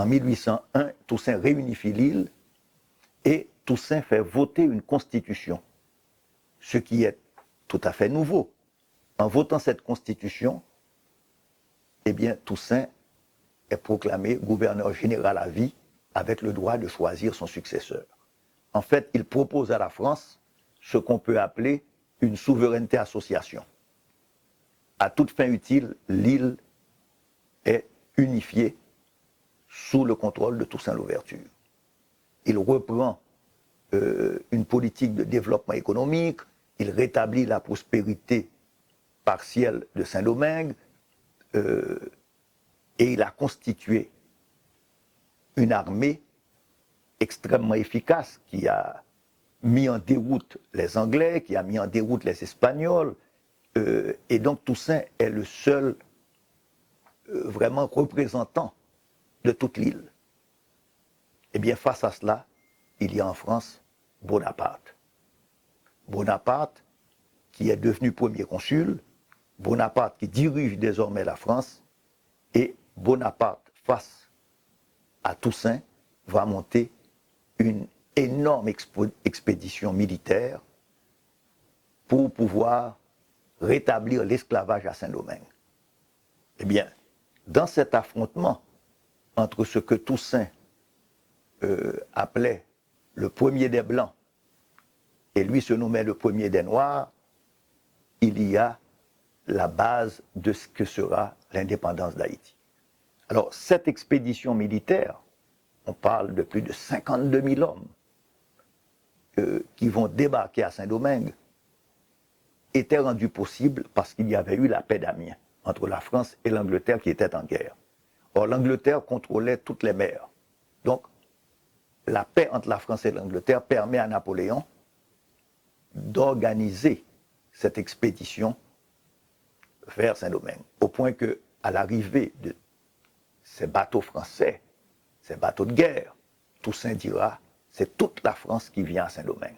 En 1801, Toussaint réunifie l'île et Toussaint fait voter une constitution, ce qui est tout à fait nouveau. En votant cette constitution, eh bien, Toussaint est proclamé gouverneur général à vie avec le droit de choisir son successeur. En fait, il propose à la France ce qu'on peut appeler une souveraineté association. À toute fin utile, l'île est unifiée sous le contrôle de Toussaint Louverture. Il reprend une politique de développement économique, il rétablit la prospérité partielle de Saint-Domingue et il a constitué une armée extrêmement efficace qui a mis en déroute les Anglais, qui a mis en déroute les Espagnols, et donc Toussaint est le seul vraiment représentant de toute l'île. Eh bien, face à cela, il y a en France Bonaparte. Bonaparte, qui est devenu premier consul, Bonaparte qui dirige désormais la France, et Bonaparte, face à Toussaint, va monter une énorme expédition militaire pour pouvoir rétablir l'esclavage à Saint-Domingue. Eh bien, dans cet affrontement entre ce que Toussaint appelait le premier des Blancs et lui se nommait le premier des Noirs, il y a la base de ce que sera l'indépendance d'Haïti. Alors, cette expédition militaire, on parle de plus de 52 000 hommes qui vont débarquer à Saint-Domingue, était rendue possible parce qu'il y avait eu la paix d'Amiens entre la France et l'Angleterre qui étaient en guerre. Or, l'Angleterre contrôlait toutes les mers. Donc, la paix entre la France et l'Angleterre permet à Napoléon d'organiser cette expédition vers Saint-Domingue, au point que, à l'arrivée de ces bateaux français, ces bateaux de guerre, Toussaint dira, c'est toute la France qui vient à Saint-Domingue.